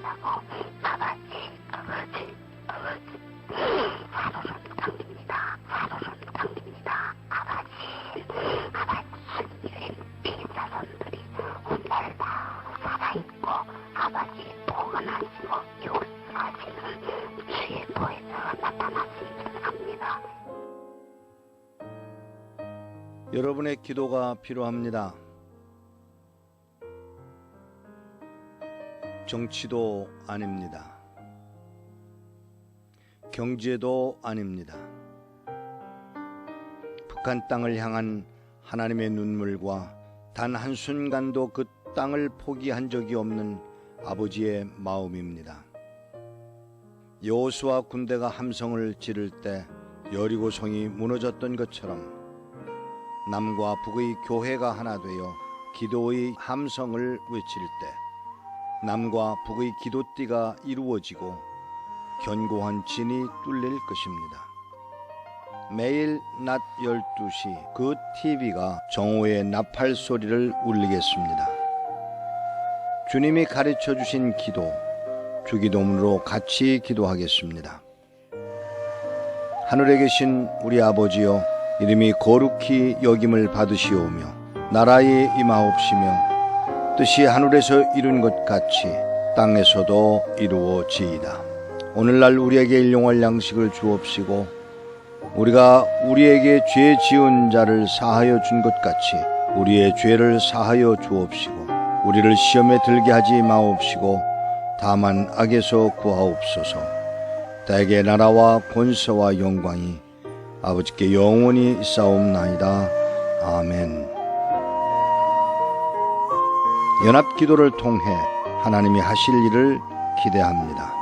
달라고. 아버지, 아버지, 아버지. 사도선 강립니다. 사도선 강립니다. 아버지, 아버지, 스님의 빈자손들이 오늘 다 살아있고 아버지 보관하시고 역사하시는 주의 보혜사가 나타났으면 합니다. 여러분의 기도가 필요합니다. 정치도 아닙니다. 경제도 아닙니다. 북한 땅을 향한 하나님의 눈물과 단 한순간도 그 땅을 포기한 적이 없는 아버지의 마음입니다. 여호수아 군대가 함성을 지를 때 여리고성이 무너졌던 것처럼 남과 북의 교회가 하나 되어 기도의 함성을 외칠 때 남과 북의 기도띠가 이루어지고 견고한 진이 뚫릴 것입니다. 매일 낮 12시 그 TV가 정오의 나팔 소리를 울리겠습니다. 주님이 가르쳐 주신 기도, 주기도문으로 같이 기도하겠습니다. 하늘에 계신 우리 아버지여, 이름이 거룩히 여김을 받으시오며 나라에 임하옵시며 뜻이 하늘에서 이룬 것 같이 땅에서도 이루어지이다. 오늘날 우리에게 일용할 양식을 주옵시고 우리가 우리에게 죄 지은 자를 사하여 준 것 같이 우리의 죄를 사하여 주옵시고 우리를 시험에 들게 하지 마옵시고 다만 악에서 구하옵소서. 대개 나라와 권세와 영광이 아버지께 영원히 있사옵나이다. 아멘. 연합기도를 통해 하나님이 하실 일을 기대합니다.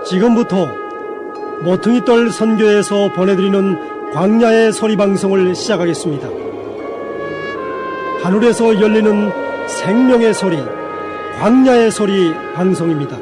지금부터 모퉁이돌 선교에서 보내드리는 광야의 소리 방송을 시작하겠습니다. 하늘에서 열리는 생명의 소리, 광야의 소리 방송입니다.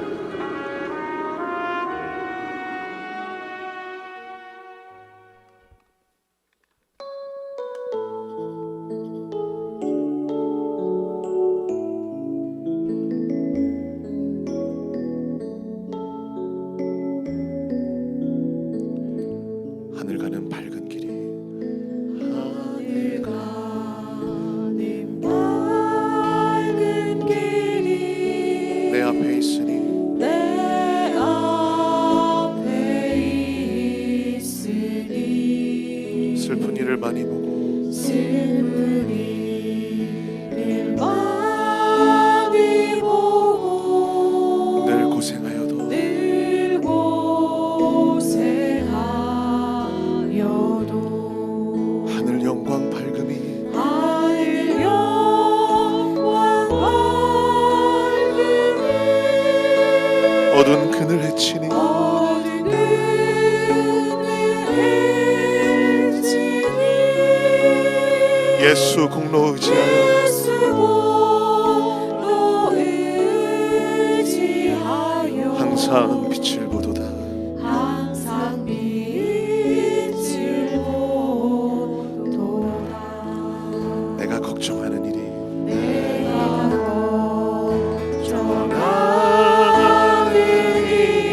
하늘 가는 밝은 길이 하늘 가는 밝은 길이 내 앞에 있으니 내 앞에 있으니 슬픈 일을 많이 보고 슬픈 일을 많이 보고 늘 고생하여도 늘 고생하여도 하늘 영광 밝음이 하늘 영광 밝음이 어두운 그늘 헤치니 어두운 그늘 헤치니 예수 공로 의지하여 예수 공로 의지하여 항상 빛을 보도다. 항상 빛을 보도다. 내가 걱정하는 일이 내가 걱정하는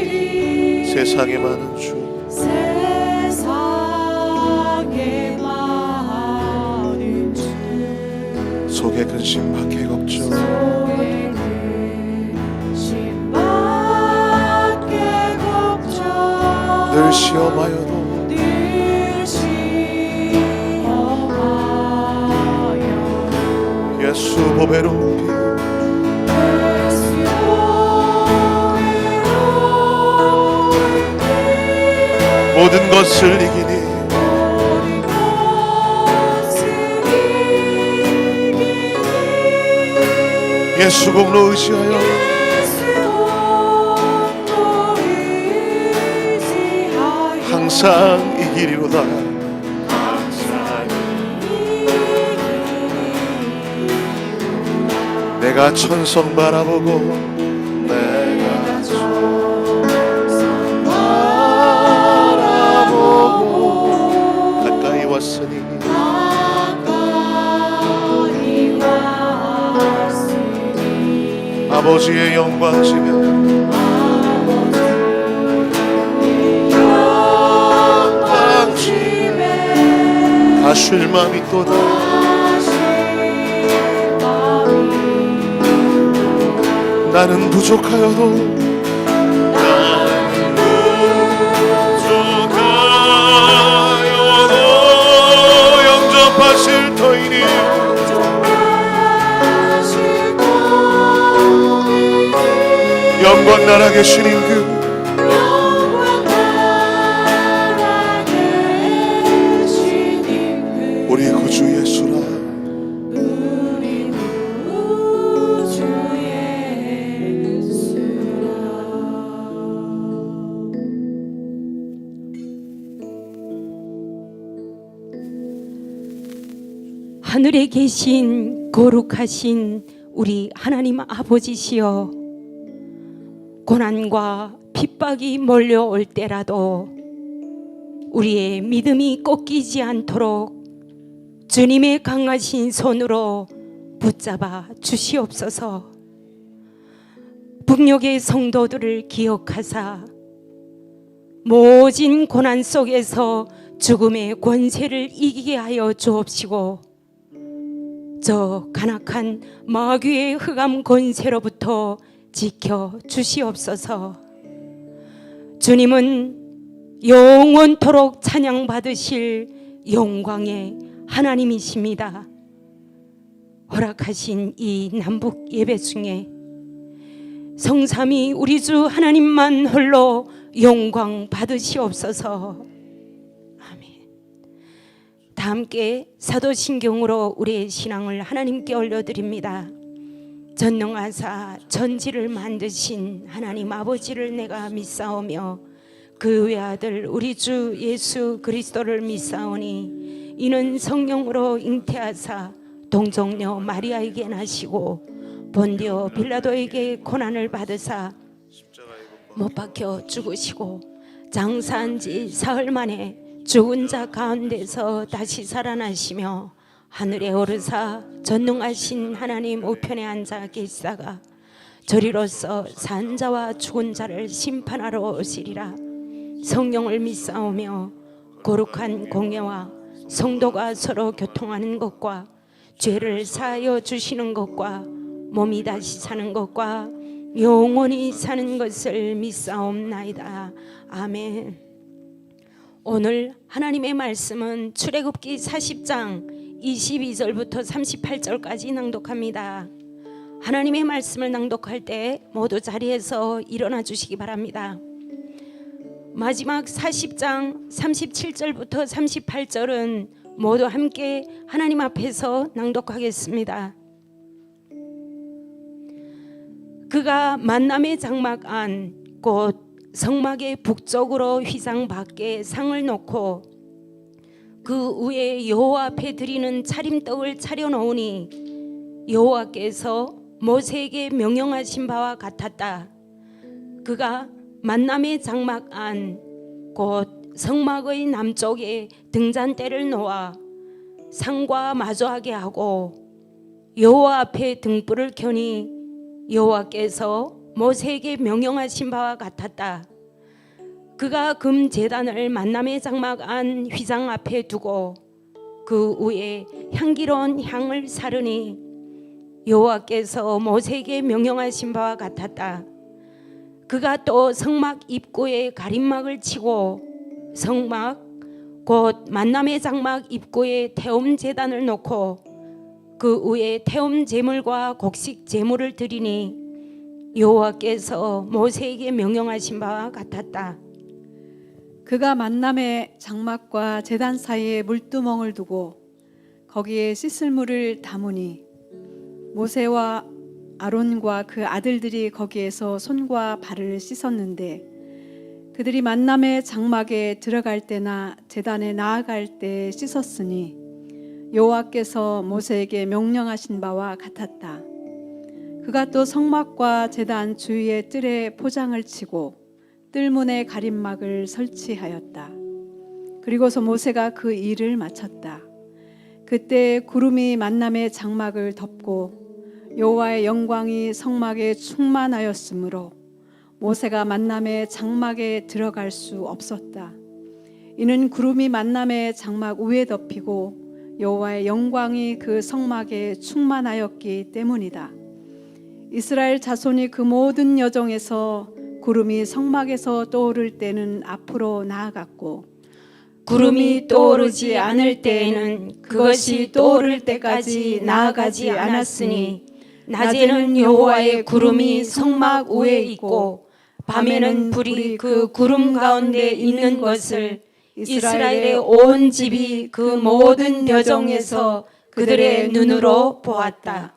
일이 세상에 많은 주 세상에 많은 주 속에 근심 밖에 걱정 속에 근심 시험하여도 늘 시험하여 예수 보배로운 피 모든 것을 이기니 예수 공로 의지하여 항상 이기리로다. 내가 천성 바라보고 내가 천성 바라보고 가까이 왔으니 아버지의 영광 지면 가쉴 마음이 또다. 나는 부족하여도 영접하실 터이니 영광 나라 계시는 그 우리 구주 예수라. 우리 구주 예수라. 하늘에 계신 거룩하신 우리 하나님 아버지시여, 고난과 핍박이 몰려올 때라도 우리의 믿음이 꺾이지 않도록 주님의 강하신 손으로 붙잡아 주시옵소서. 북녘의 성도들을 기억하사 모진 고난 속에서 죽음의 권세를 이기게 하여 주옵시고, 저 간악한 마귀의 흑암 권세로부터 지켜 주시옵소서. 주님은 영원토록 찬양받으실 영광의 하나님이십니다. 허락하신 이 남북 예배 중에 성삼위 우리 주 하나님만 홀로 영광 받으시옵소서. 아멘. 다 함께 사도신경으로 우리의 신앙을 하나님께 올려드립니다. 전능하사 천지를 만드신 하나님 아버지를 내가 믿사오며 그 외아들 우리 주 예수 그리스도를 믿사오니 이는 성령으로 잉태하사 동정녀 마리아에게 나시고 본디오 빌라도에게 고난을 받으사 못 박혀 죽으시고 장사한 지 사흘 만에 죽은 자 가운데서 다시 살아나시며 하늘에 오르사 전능하신 하나님 우편에 앉아 계시다가 저리로서 산 자와 죽은 자를 심판하러 오시리라. 성령을 믿사오며 거룩한 공예와 성도가 서로 교통하는 것과 죄를 사하여 주시는 것과 몸이 다시 사는 것과 영원히 사는 것을 믿사옵나이다. 아멘. 오늘 하나님의 말씀은 출애굽기 40장 22절부터 38절까지 낭독합니다. 하나님의 말씀을 낭독할 때 모두 자리에서 일어나 주시기 바랍니다. 마지막 40장 37절부터 38절은 모두 함께 하나님 앞에서 낭독하겠습니다. 그가 만남의 장막 안 곧 성막의 북쪽으로 휘장 밖에 상을 놓고 그 위에 여호와 앞에 드리는 차림떡을 차려놓으니 여호와께서 모세에게 명령하신 바와 같았다. 그가 만남의 장막 안 곧 성막의 남쪽에 등잔대를 놓아 상과 마주하게 하고 여호와 앞에 등불을 켜니 여호와께서 모세에게 명령하신 바와 같았다. 그가 금 제단을 만남의 장막 안 휘장 앞에 두고 그 위에 향기로운 향을 사르니 여호와께서 모세에게 명령하신 바와 같았다. 그가 또 성막 입구에 가림막을 치고 성막 곧 만남의 장막 입구에 태움 제단을 놓고 그 위에 태움 제물과 곡식 제물을 드리니 여호와께서 모세에게 명령하신 바와 같았다. 그가 만남의 장막과 제단 사이에 물두멍을 두고 거기에 씻을 물을 담으니 모세와 아론과 그 아들들이 거기에서 손과 발을 씻었는데 그들이 만남의 장막에 들어갈 때나 제단에 나아갈 때 씻었으니 여호와께서 모세에게 명령하신 바와 같았다. 그가 또 성막과 제단 주위에 뜰에 포장을 치고 뜰문에 가림막을 설치하였다. 그리고서 모세가 그 일을 마쳤다. 그때 구름이 만남의 장막을 덮고 여호와의 영광이 성막에 충만하였으므로 모세가 만남의 장막에 들어갈 수 없었다. 이는 구름이 만남의 장막 위에 덮이고 여호와의 영광이 그 성막에 충만하였기 때문이다. 이스라엘 자손이 그 모든 여정에서 구름이 성막에서 떠오를 때는 앞으로 나아갔고 구름이 떠오르지 않을 때에는 그것이 떠오를 때까지 나아가지 않았으니 낮에는 여호와의 구름이 성막 위에 있고 밤에는 불이 그 구름 가운데 있는 것을 이스라엘의 온 집이 그 모든 여정에서 그들의 눈으로 보았다.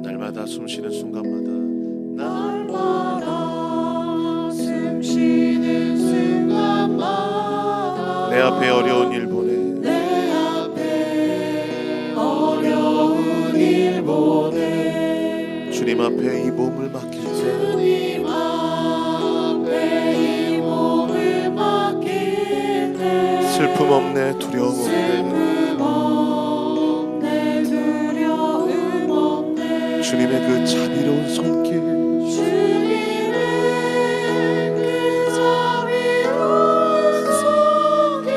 날마다 숨쉬는 순간마다 날마다 숨쉬는 순간마다 내 앞에 어려운 일 보내 내 앞에 어려운 일 보내 주님 앞에 이 몸을 맡길 때 주님 앞에 이 몸을 맡길 때 슬픔 없네 두려움 없네 슬픔 없네 두려움 없네 주님의 그 자비로운 손길 주님의 그 자비로운 손길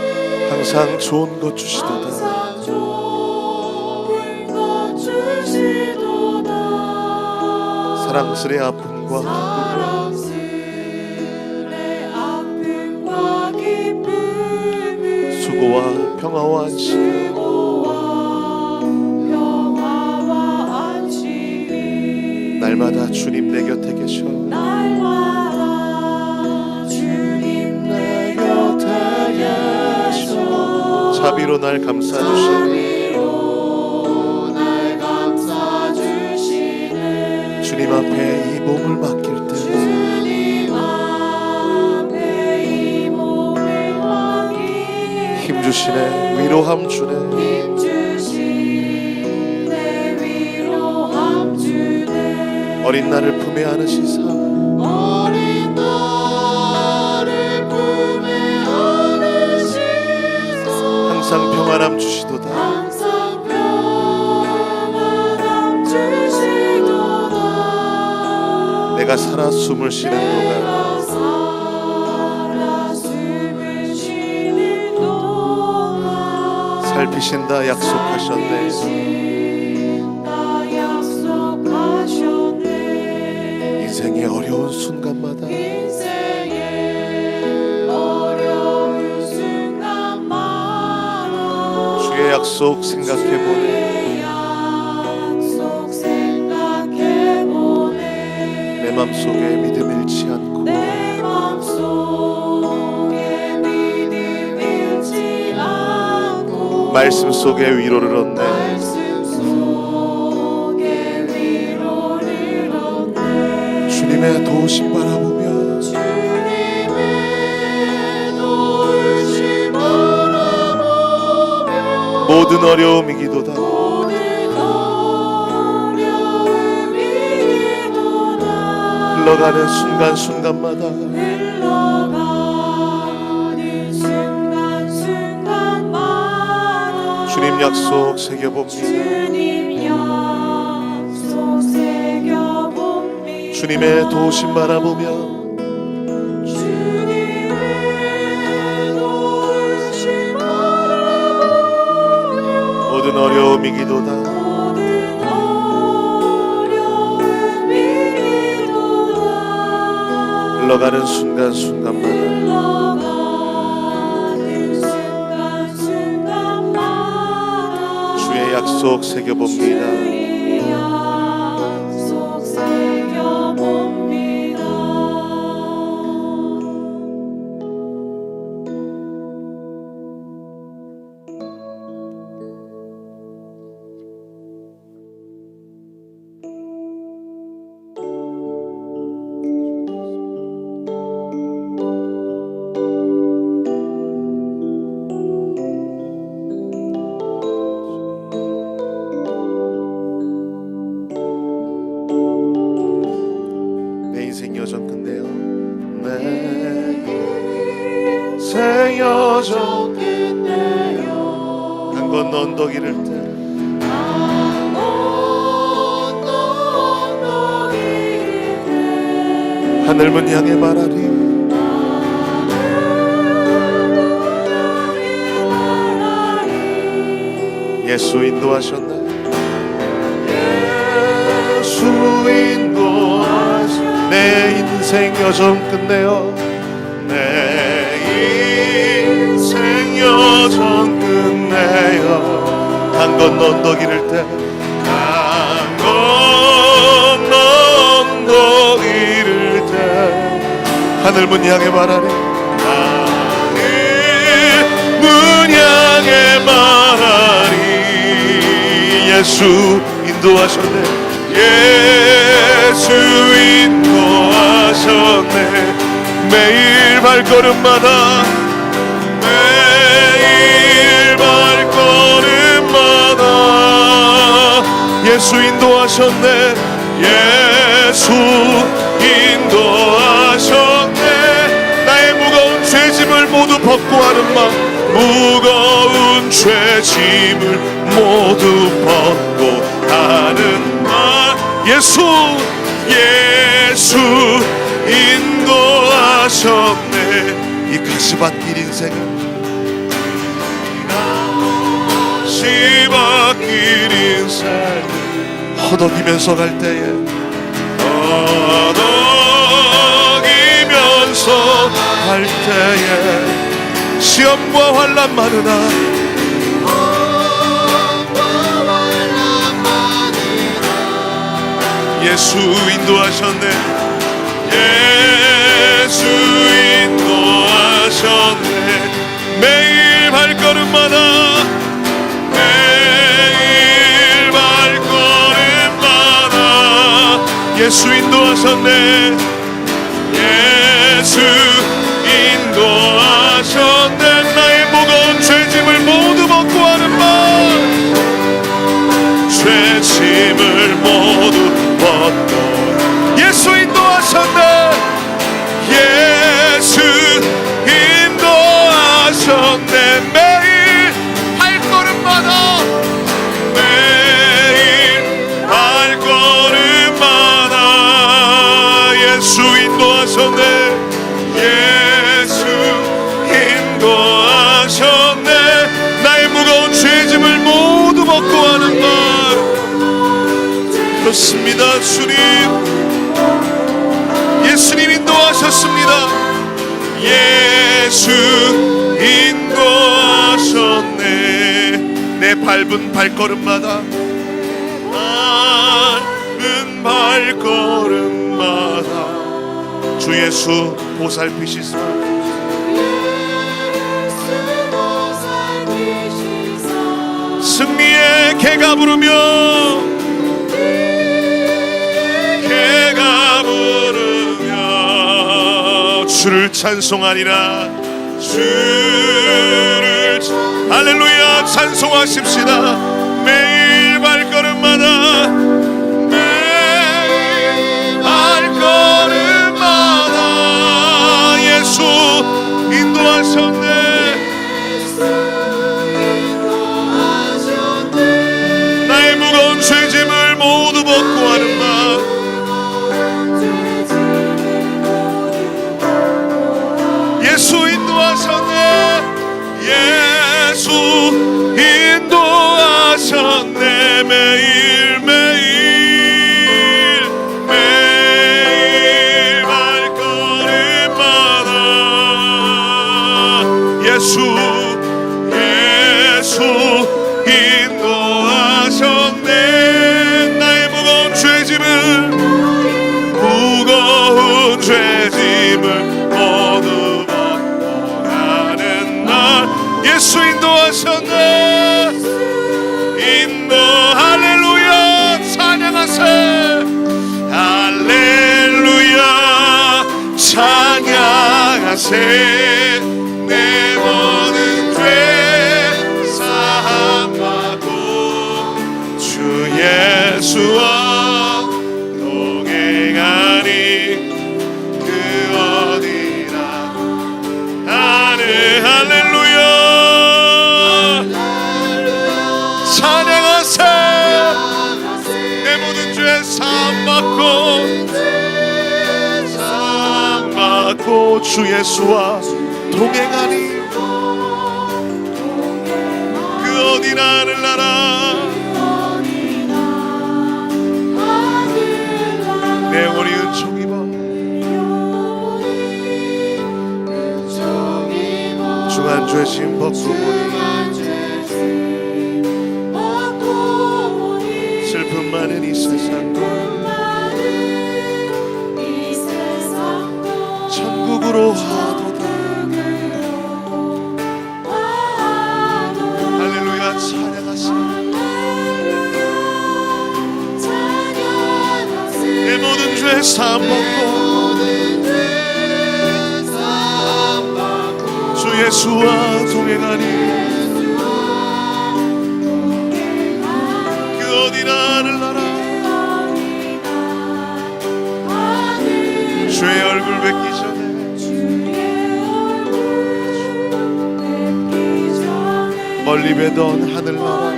항상 좋은 것 주시도다 항상 좋은 것 주시도다 사랑스레 아픔과 사랑스레 아픔과 기쁨을 수고와 평화와 안식 수고와 평화와 안식을 날마다 주님 내 곁에 계셔 날마다 주님 내 곁에 계셔 자비로 날 감싸주시네 자비로 날 감싸주시네 주님 앞에 이 몸을 맡길 때 주님 앞에 이 몸을 맡길 힘주시네 위로함 주네 힘주시네 위로함 주네 어린 나를 품에 안으시사 어린 나를 품에 안으시사 항상 평안함 주시도다 항상 평안함 주시도다 내가 살아 숨을 쉬는 동안 내가 살아 숨을 쉬는 동안 살피신다 약속하셨네 살피신다 약속하셨네 인생의 어려운 순간마다 인생의 어려운 순간마다 주의 약속 생각해보네 약속 생각해보네 내 맘속에 믿음 잃지 않고 내 맘속에 믿음 잃지 않고 말씀 속에 위로를 얻네 말씀 속에 위로를 얻네 주님의 도우심 바라보며 주님의 도우심 바라보며 모든 어려움 이기도다 모든 어려움 이기도다 흘러가는 순간순간마다 흘러가는 순간순간마다 주님 약속 새겨봅니다 주님 약속 새겨봅니다 주님의 도우심 바라보며 주님의 도우심 어려움이기도다. 모든 어려움이기도다. 흘러가는 순간순간마다 흘러가는 순간순간마다 주의 약속 새겨봅니다. 주의 약속 새겨봅니다. 내 인생 여정 끝내요. 내 인생 여정 끝내요. 한 건 언덕 이를 때 하늘문 향해 말하리. 예수 인도하셨네. 예수 인도하셨네. 내 인생 여정 끝내요. 내 인생 여정 끝내요. 한 건 언덕 이를 때 한 건 언덕 이를 때 하늘문 향해 말하리. 하늘문 향해 말하리. 예수 인도하셨네. 예수 인도하셨네. 매일 발걸음마다 매일 발걸음마다 예수 인도하셨네. 예수 인도하셨네. 나의 무거운 죄짐을 모두 벗고 하는 마. 무거운 죄짐을 모두 벗고 하는 마. 예수 인도하셨네. 이 가시밭길 인생을 가시밭길 인생을 허덕이면서 갈 때에 허덕이면서 갈 때에 시험과 환난 많으나 예수 인도하셨네. 예수 인도하셨네. 매일 발걸음마다 매일 발걸음마다 예수 인도하셨네. 예수 인도하셨네. 나의 무거운 죄짐을 모두 벗고 하는 말. 죄짐을 모두 벗고 예수 인도하셨네. 예수 인도하셨네. 매일 발걸음마다 매일 발걸음마다 예수 인도하셨네. 예수 인도하셨네. 나의 무거운 죄짐을 모두 벗고 하는 말. 그렇습니다. 주님, 예수님 인도하셨습니다. 예수 인도하셨네. 내 밟은 발걸음마다 밟은 발걸음마다 주 예수 보살피시소. 승리의 개가 부르며 주를 찬송하리라. 주를 할렐루야 찬송하십시다. 매일 발걸음마다 매일 발걸음마다 예수 인도하셨네. 나의 무거운 죄짐을 모두 벗고 하는 마. 예수 인도하셨네. 예수 인도하셨네. 찬양하세 내 모든 죄 사함받고 주 예수와 동행하니 그 어디나 나는 할렐루야 찬양하세 내 모든 죄 사함받고 주 예수와 동행하니 그 어디나 하늘나라 내 영혼이 은총 입어 중한 죄짐 벗고 보니 슬픔 많은 이 세상도 천국으로 하도다 할렐루야 찬양하세 내 모든 죄 사함받고 주 예수와 동행하니 그 어디나 하늘나라 주의 얼굴 뵙기 전에 멀리 뵈던 하늘나라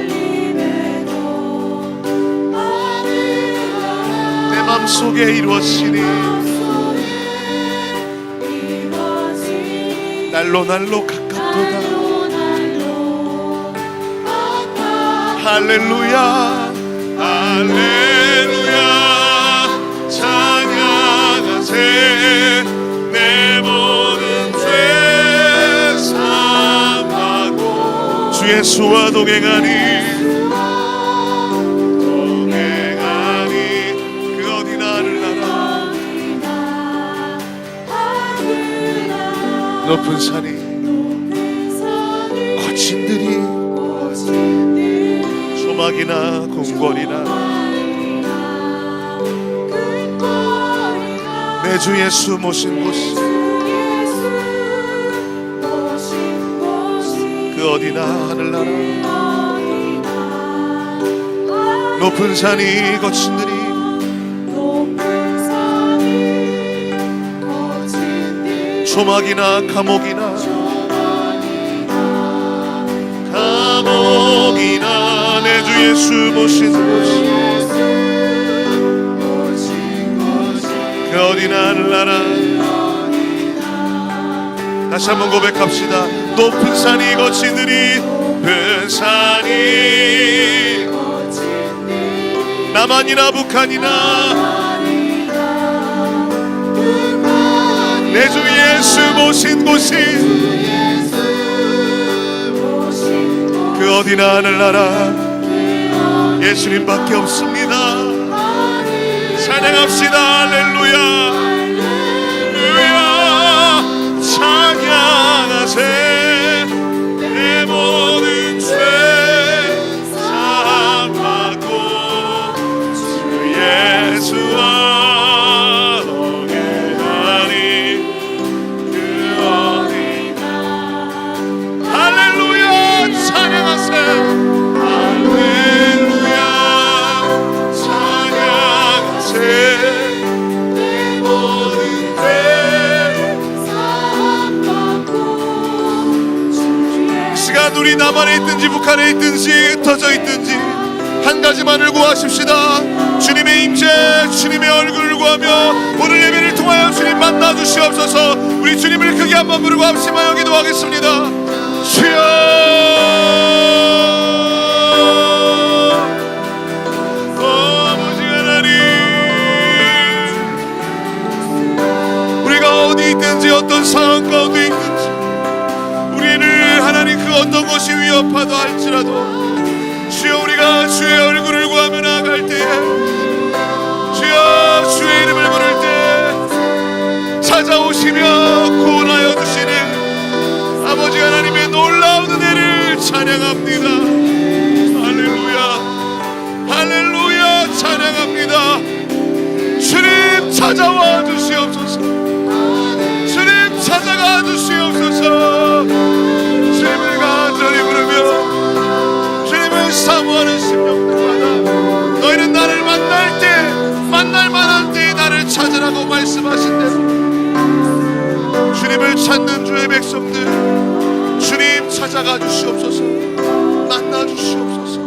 내 맘속에 이루어지니 날로 날로 가깝도다 할렐루야 할렐루야 찬양하세 내 모든 죄 사함받고 주 예수와 동행하니 그 어디나 하늘나라 높은 산이 거친 들이 조막이나 궁궐이나 내 주 예수 모신 곳이 그 어디나 하늘나라 높은 산이 거친 들이 조막이나 감옥이나 내 주 예수 모신 곳이 그 어디나 하늘나라 다시 한번 고백합시다 높은 산이 거치느니 높은 산이 남한이나 북한이나 내 주 예수 모신 곳이 그 어디나 하늘나라 예수님밖에 없습니다 찬양합시다 할렐루야 할렐루야 찬양하세 내 모든 죄 사함받고 주 예수와 동행하니 그 어디나 할렐루야 찬양하세 우리 남한에 있든지 북한에 있든지 흩어져 있든지 한 가지만을 구하십시다 주님의 임재 주님의 얼굴을 구하며 오늘 예배를 통하여 주님 만나 주시옵소서 우리 주님을 크게 한번 부르고 합심하여 기도하겠습니다 주여 아버지 하나님 우리가 어디 있든지 어떤 상황 가운데 있든지 우리를 하나님 그 어떤 것이 위협하다 할지라도 주여 우리가 주의 얼굴을 구하며 나아갈 때에 주여 주의 이름을 부를 때 찾아오시며 구원하여 주시는 아버지 하나님의 놀라운 은혜를 찬양합니다 할렐루야 할렐루야 찬양합니다 주님 찾아와 주시옵소서 주님 찾아가 주옵소서. 주님을 간절히 부르며 주님을 사모하는 심령들마다 너희는 나를 만날 때, 만날 만한 때에 나를 찾으라고 말씀하신 대로 주님을 찾는 주의 백성들, 주님 찾아가 주시옵소서. 만나 주시옵소서.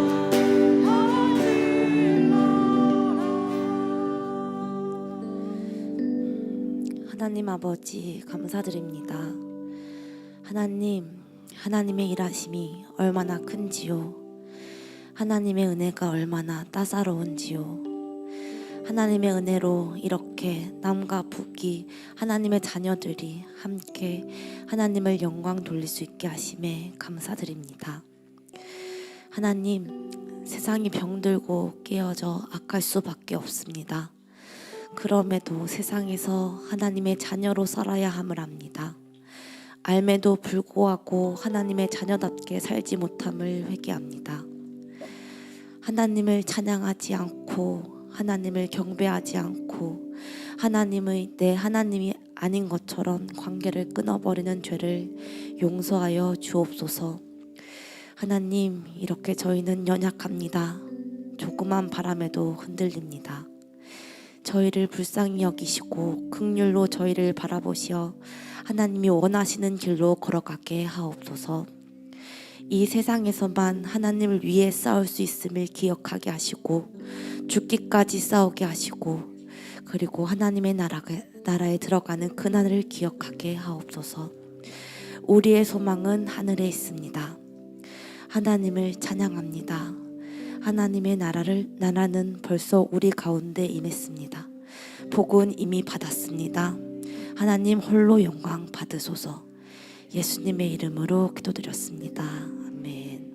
하나님 아버지 감사드립니다. 하나님의 일하심이 얼마나 큰지요. 하나님의 은혜가 얼마나 따사로운지요. 하나님의 은혜로 이렇게 남과 북이 하나님의 자녀들이 함께 하나님을 영광 돌릴 수 있게 하심에 감사드립니다. 하나님, 세상이 병들고 깨어져 악할 수밖에 없습니다. 그럼에도 세상에서 하나님의 자녀로 살아야 함을 압니다. 알매도 불구하고 하나님의 자녀답게 살지 못함을 회개합니다. 하나님을 찬양하지 않고 하나님을 경배하지 않고 내 하나님이 아닌 것처럼 관계를 끊어버리는 죄를 용서하여 주옵소서. 하나님, 이렇게 저희는 연약합니다. 조그만 바람에도 흔들립니다. 저희를 불쌍히 여기시고 긍휼로 저희를 바라보시어 하나님이 원하시는 길로 걸어가게 하옵소서. 이 세상에서만 하나님을 위해 싸울 수 있음을 기억하게 하시고 죽기까지 싸우게 하시고 그리고 하나님의 나라에 들어가는 그날을 기억하게 하옵소서. 우리의 소망은 하늘에 있습니다. 하나님을 찬양합니다. 하나님의 나라는 벌써 우리 가운데 임했습니다. 복은 이미 받았습니다. 하나님 홀로 영광 받으소서. 예수님의 이름으로 기도드렸습니다. 아멘.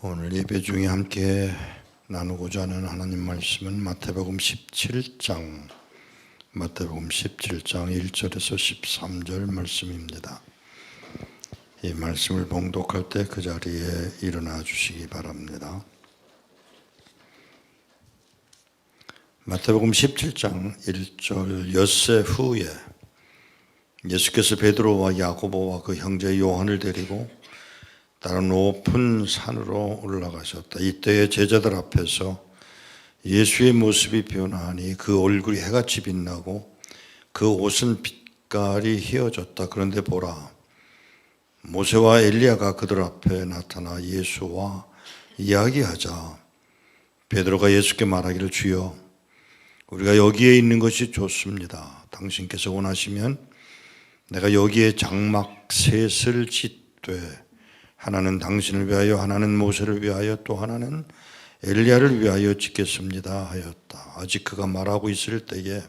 오늘 예배 중에 함께 나누고자 하는 하나님 말씀은 마태복음 17장 1절에서 13절 말씀입니다. 이 말씀을 봉독할 때 그 자리에 일어나 주시기 바랍니다. 마태복음 17장 1절 엿새 후에 예수께서 베드로와 야고보와 그 형제 요한을 데리고 다른 높은 산으로 올라가셨다. 이때에 제자들 앞에서 예수의 모습이 변하니 그 얼굴이 해같이 빛나고 그 옷은 빛깔이 희어졌다. 그런데 보라, 모세와 엘리야가 그들 앞에 나타나 예수와 이야기하자 베드로가 예수께 말하기를, 주여, 우리가 여기에 있는 것이 좋습니다. 당신께서 원하시면 내가 여기에 장막 셋을 짓되 하나는 당신을 위하여, 하나는 모세를 위하여, 또 하나는 엘리야를 위하여 짓겠습니다 하였다. 아직 그가 말하고 있을 때에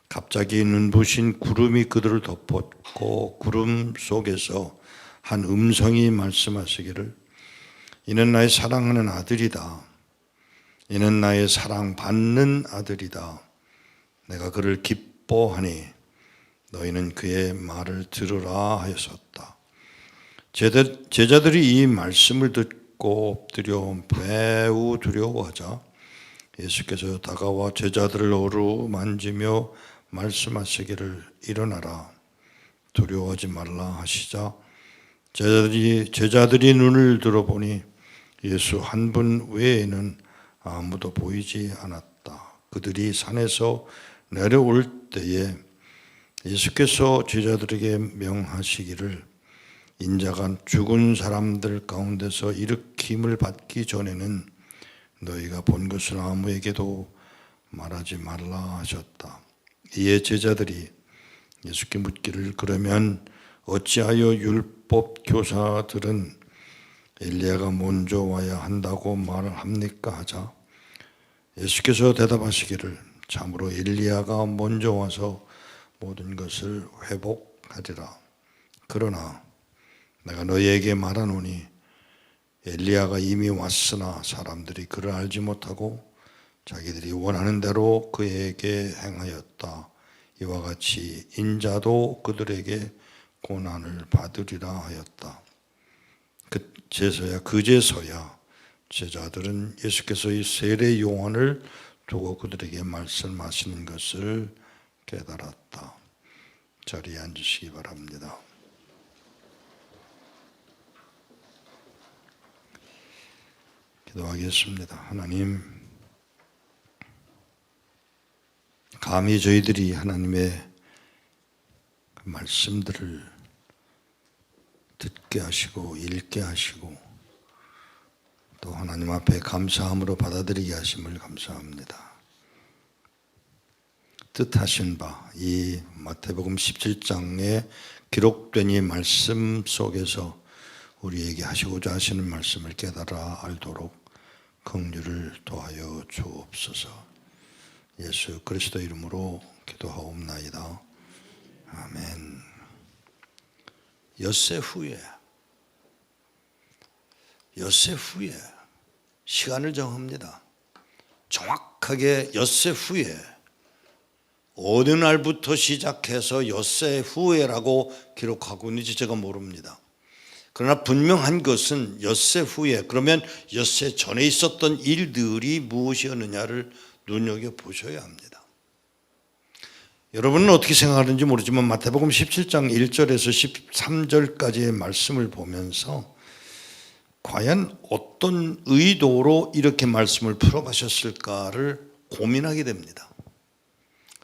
갑자기 눈부신 구름이 그들을 덮었고 구름 속에서 한 음성이 말씀하시기를, 이는 나의 사랑하는 아들이다. 이는 나의 사랑받는 아들이다. 내가 그를 기뻐하니 너희는 그의 말을 들으라 하였었다. 제자들이 이 말씀을 듣고 엎드려 매우 두려워하자 예수께서 다가와 제자들을 어루만지며 말씀하시기를, 일어나라, 두려워하지 말라 하시자 제자들이 눈을 들어보니 예수 한 분 외에는 아무도 보이지 않았다. 그들이 산에서 내려올 때에 예수께서 제자들에게 명하시기를, 인자가 죽은 사람들 가운데서 일으킴을 받기 전에는 너희가 본 것을 아무에게도 말하지 말라 하셨다. 이에 제자들이 예수께 묻기를, 그러면 어찌하여 율법 교사들은 엘리야가 먼저 와야 한다고 말을 합니까 하자 예수께서 대답하시기를, 참으로 엘리야가 먼저 와서 모든 것을 회복하리라. 그러나 내가 너희에게 말하노니 엘리야가 이미 왔으나 사람들이 그를 알지 못하고 자기들이 원하는 대로 그에게 행하였다. 이와 같이 인자도 그들에게 고난을 받으리라 하였다. 그제서야 제자들은 예수께서 이 세례 요한을 두고 그들에게 말씀하시는 것을 깨달았다. 자리에 앉으시기 바랍니다. 기도하겠습니다. 하나님, 감히 저희들이 하나님의 말씀들을 듣게 하시고 읽게 하시고 또 하나님 앞에 감사함으로 받아들이게 하심을 감사합니다. 뜻하신 바 이 마태복음 17장에 기록된 이 말씀 속에서 우리에게 하시고자 하시는 말씀을 깨달아 알도록 긍휼을 도하여 주옵소서. 예수 그리스도 이름으로 기도하옵나이다. 아멘. 엿새 후에 시간을 정합니다. 정확하게 엿새 후에, 어느 날부터 시작해서 엿새 후에라고 기록하고 있는지 제가 모릅니다. 그러나 분명한 것은 엿새 후에, 그러면 엿새 전에 있었던 일들이 무엇이었느냐를 눈여겨보셔야 합니다. 여러분은 어떻게 생각하는지 모르지만 마태복음 17장 1절에서 13절까지의 말씀을 보면서 과연 어떤 의도로 이렇게 말씀을 풀어가셨을까를 고민하게 됩니다.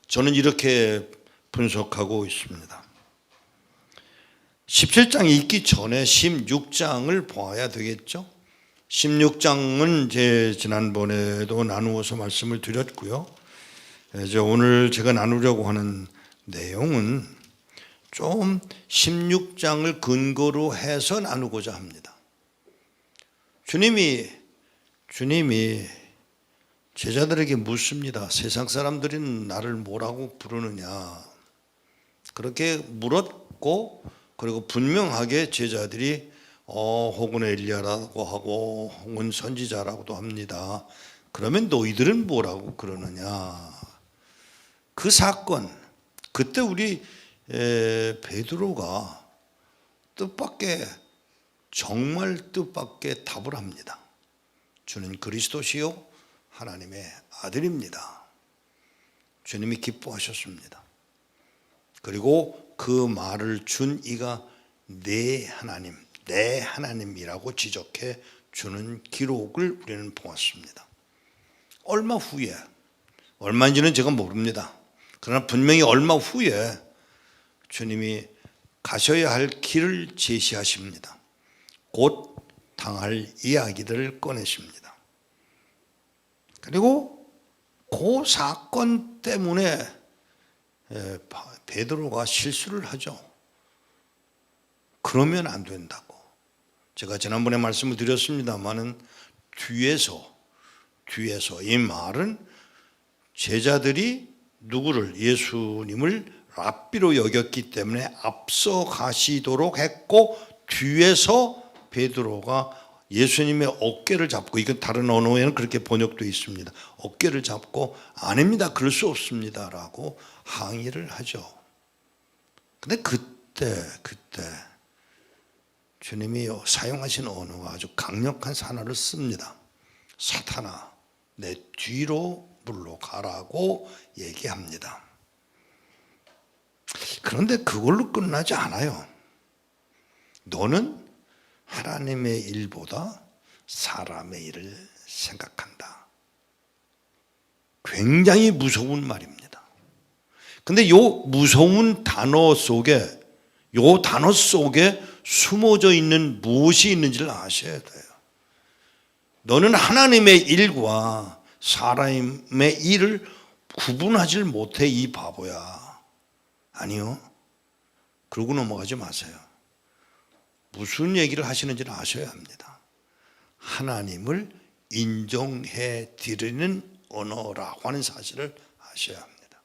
저는 이렇게 분석하고 있습니다. 17장이 있기 전에 16장을 보아야 되겠죠. 16장은 제 지난번에도 나누어서 말씀을 드렸고요. 이제 오늘 제가 나누려고 하는 내용은 좀 16장을 근거로 해서 나누고자 합니다. 주님이 제자들에게 묻습니다. 세상 사람들은 나를 뭐라고 부르느냐. 그렇게 물었고, 그리고 분명하게 제자들이 혹은 엘리야라고 하고 혹은 선지자라고도 합니다. 그러면 너희들은 뭐라고 그러느냐? 그 사건, 그때 우리 베드로가 뜻밖의, 정말 뜻밖의 답을 합니다. 주는 그리스도시요 하나님의 아들입니다. 주님이 기뻐하셨습니다. 그리고 그 말을 준 이가 내 하나님, 내 하나님이라고 지적해 주는 기록을 우리는 보았습니다. 얼마 후에, 얼마인지는 제가 모릅니다. 그러나 분명히 얼마 후에 주님이 가셔야 할 길을 제시하십니다. 곧 당할 이야기들을 꺼내십니다. 그리고 그 사건 때문에 베드로가 실수를 하죠. 그러면 안 된다고. 제가 지난번에 말씀을 드렸습니다마는 뒤에서 이 말은 제자들이 누구를, 예수님을 랍비로 여겼기 때문에 앞서 가시도록 했고, 뒤에서 베드로가 예수님의 어깨를 잡고, 이건 다른 언어에는 그렇게 번역되어 있습니다. 어깨를 잡고 아닙니다, 그럴 수 없습니다 라고 항의를 하죠. 근데 그때 주님이 사용하신 언어가 아주 강력한 단어를 씁니다. 사탄아, 내 뒤로 물러가라고 얘기합니다. 그런데 그걸로 끝나지 않아요. 너는 하나님의 일보다 사람의 일을 생각한다. 굉장히 무서운 말입니다. 근데 요 무서운 단어 속에 숨어져 있는 무엇이 있는지를 아셔야 돼요. 너는 하나님의 일과 사람의 일을 구분하지 못해, 이 바보야. 아니요. 그러고 넘어가지 마세요. 무슨 얘기를 하시는지를 아셔야 합니다. 하나님을 인정해 드리는 언어라고 하는 사실을 아셔야 합니다.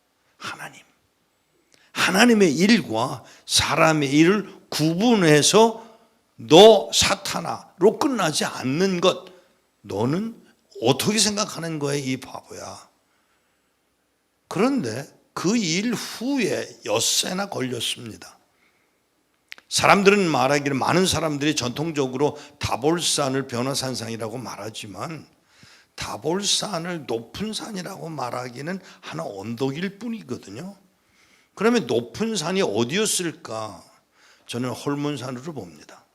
하나님의 일과 사람의 일을 구분해서 너 사탄아로 끝나지 않는 것, 너는 어떻게 생각하는 거야, 이 바보야. 그런데 그 일 후에 엿새나 걸렸습니다. 사람들은 말하기를, 많은 사람들이 전통적으로 다볼산을 변화산상이라고 말하지만 다볼산을 높은 산이라고 말하기는 하나 언덕일 뿐이거든요. 그러면 높은 산이 어디였을까? 저는 헐몬산으로 봅니다.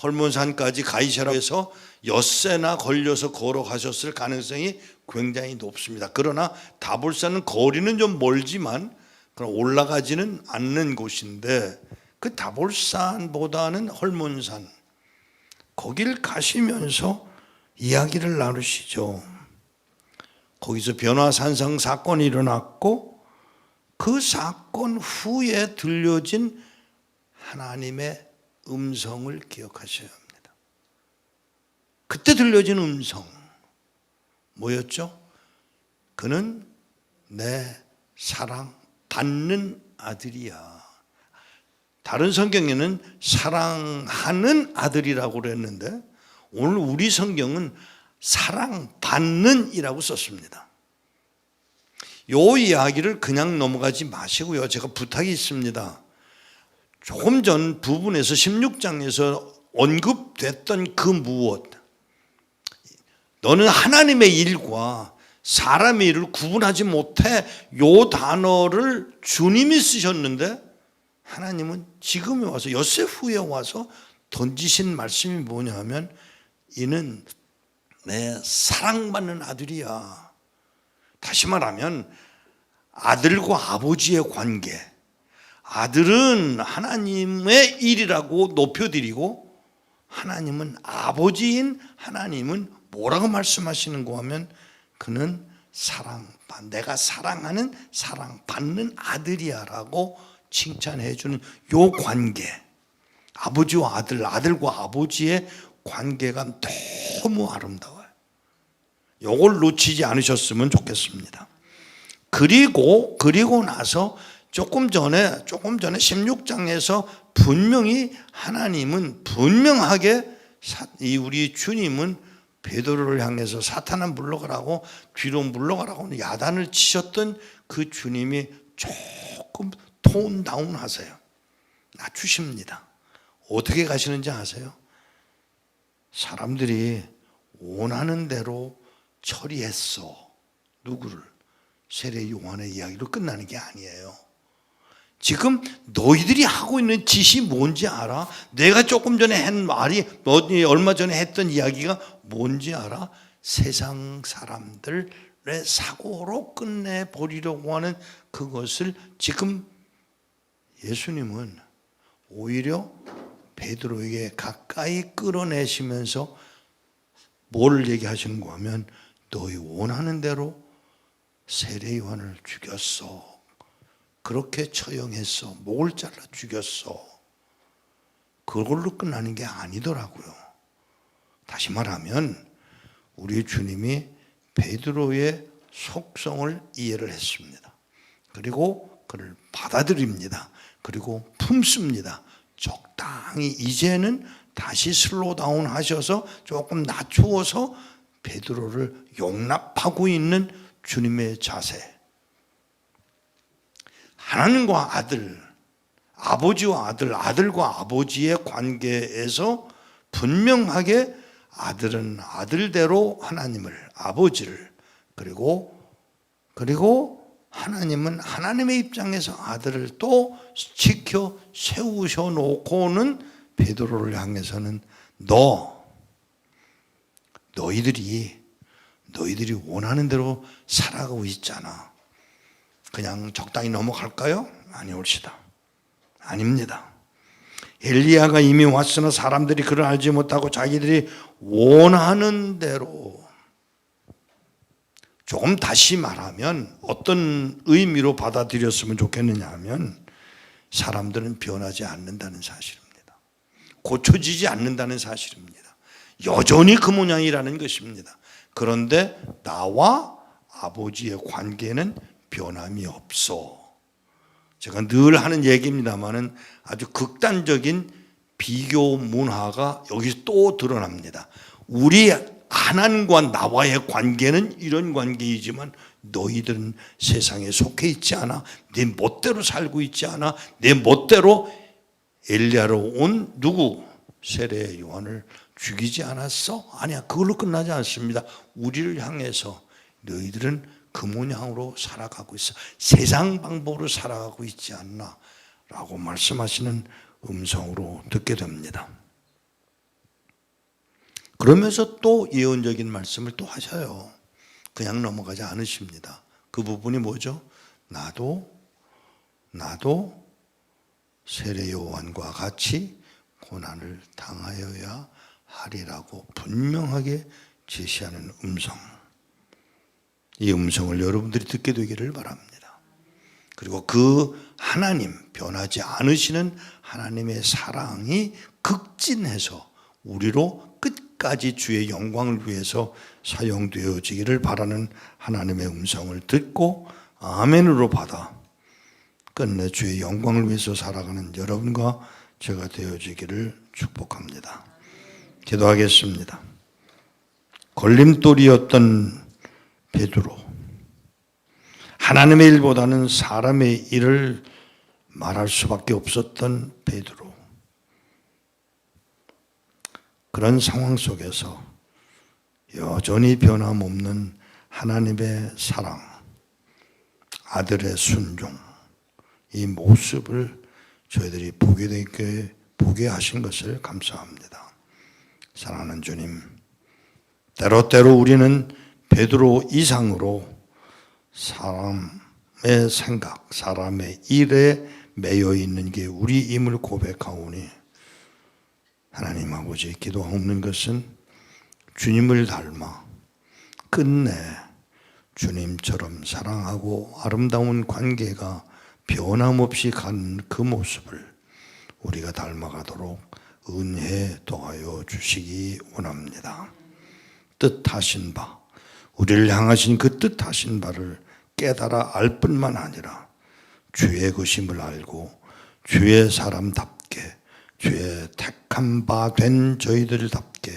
헐몬산까지 가이셔라에서 엿새나 걸려서 걸어가셨을 가능성이 굉장히 높습니다. 그러나 다볼산은 거리는 좀 멀지만 올라가지는 않는 곳인데, 그 다볼산보다는 헐몬산, 거길 가시면서 이야기를 나누시죠. 거기서 변화산상 사건이 일어났고, 그 사건 후에 들려진 하나님의 음성을 기억하셔야 합니다. 그때 들려진 음성 뭐였죠? 그는 내 사랑받는 아들이야. 다른 성경에는 사랑하는 아들이라고 그랬는데, 오늘 우리 성경은 사랑받는 이라고 썼습니다. 이 이야기를 그냥 넘어가지 마시고요. 제가 부탁이 있습니다. 조금 전 부분에서 16장에서 언급됐던 그 무엇, 너는 하나님의 일과 사람의 일을 구분하지 못해, 이 단어를 주님이 쓰셨는데 하나님은 지금에 와서, 엿새 후에 와서 던지신 말씀이 뭐냐 하면, 이는 내 사랑받는 아들이야. 다시 말하면 아들과 아버지의 관계, 아들은 하나님의 일이라고 높여드리고, 하나님은, 아버지인 하나님은 뭐라고 말씀하시는가 하면, 그는 내가 사랑하는, 사랑받는 아들이야 라고 칭찬해 주는 요 관계, 아버지와 아들, 아들과 아버지의 관계가 너무 아름다워요. 요걸 놓치지 않으셨으면 좋겠습니다. 그리고 나서 조금 전에 16장에서 분명히 하나님은 분명하게 우리 주님은 베드로를 향해서 사탄아 물러가라고, 뒤로 물러가라고 야단을 치셨던 그 주님이 조금 톤 다운 하세요. 낮추십니다. 어떻게 가시는지 아세요? 사람들이 원하는 대로 처리했어. 누구를? 세례 요한의 이야기로 끝나는 게 아니에요. 지금 너희들이 하고 있는 짓이 뭔지 알아? 내가 조금 전에 한 말이, 얼마 전에 했던 이야기가 뭔지 알아? 세상 사람들의 사고로 끝내버리려고 하는 그것을 지금 예수님은 오히려 베드로에게 가까이 끌어내시면서 뭘 얘기하시는가 하면, 너희 원하는 대로 세례 요한을 죽였어. 그렇게 처형했어. 목을 잘라 죽였어. 그걸로 끝나는 게 아니더라고요. 다시 말하면 우리 주님이 베드로의 속성을 이해를 했습니다. 그리고 그를 받아들입니다. 그리고 품습니다. 적당히 이제는 다시 슬로우 다운 하셔서 조금 낮추어서 베드로를 용납하고 있는 주님의 자세. 하나님과 아들, 아버지와 아들, 아들과 아버지의 관계에서 분명하게 아들은 아들대로 하나님을, 아버지를, 그리고 하나님은 하나님의 입장에서 아들을 또 지켜 세우셔 놓고는 베드로를 향해서는 너희들이 원하는 대로 살아가고 있잖아. 그냥 적당히 넘어갈까요? 아니올시다. 아닙니다. 엘리야가 이미 왔으나 사람들이 그를 알지 못하고 자기들이 원하는 대로, 조금 다시 말하면 어떤 의미로 받아들였으면 좋겠느냐 하면, 사람들은 변하지 않는다는 사실입니다. 고쳐지지 않는다는 사실입니다. 여전히 그 모양이라는 것입니다. 그런데 나와 아버지의 관계는 변함이 없어. 제가 늘 하는 얘기입니다만은 아주 극단적인 비교 문화가 여기서 또 드러납니다. 우리 하나님과 나와의 관계는 이런 관계이지만 너희들은 세상에 속해 있지 않아. 내 멋대로 살고 있지 않아. 내 멋대로 엘리야로 온 누구? 세례 요한을 죽이지 않았어? 아니야. 그걸로 끝나지 않습니다. 우리를 향해서 너희들은 그 모양으로 살아가고 있어. 세상 방법으로 살아가고 있지 않나? 라고 말씀하시는 음성으로 듣게 됩니다. 그러면서 또 예언적인 말씀을 또 하셔요. 그냥 넘어가지 않으십니다. 그 부분이 뭐죠? 나도 세례 요한과 같이 고난을 당하여야 하리라고 분명하게 제시하는 음성. 이 음성을 여러분들이 듣게 되기를 바랍니다. 그리고 그 하나님, 변하지 않으시는 하나님의 사랑이 극진해서 우리로 끝까지 주의 영광을 위해서 사용되어지기를 바라는 하나님의 음성을 듣고 아멘으로 받아 끝내 주의 영광을 위해서 살아가는 여러분과 제가 되어지기를 축복합니다. 기도하겠습니다. 걸림돌이었던 베드로, 하나님의 일보다는 사람의 일을 말할 수밖에 없었던 베드로, 그런 상황 속에서 여전히 변함없는 하나님의 사랑, 아들의 순종, 이 모습을 저희들이 보게 하신 것을 감사합니다. 사랑하는 주님, 때로 우리는 베드로 이상으로 사람의 생각, 사람의 일에 매여 있는 게 우리임을 고백하오니, 하나님 아버지, 기도하옵는 것은 주님을 닮아 끝내 주님처럼 사랑하고 아름다운 관계가 변함없이 가는 그 모습을 우리가 닮아가도록 은혜 더하여 주시기 원합니다. 뜻하신 바, 우리를 향하신 그 뜻하신 바를 깨달아 알 뿐만 아니라 주의 것임을 알고 주의 사람답게 주의 택한 바 된 저희들답게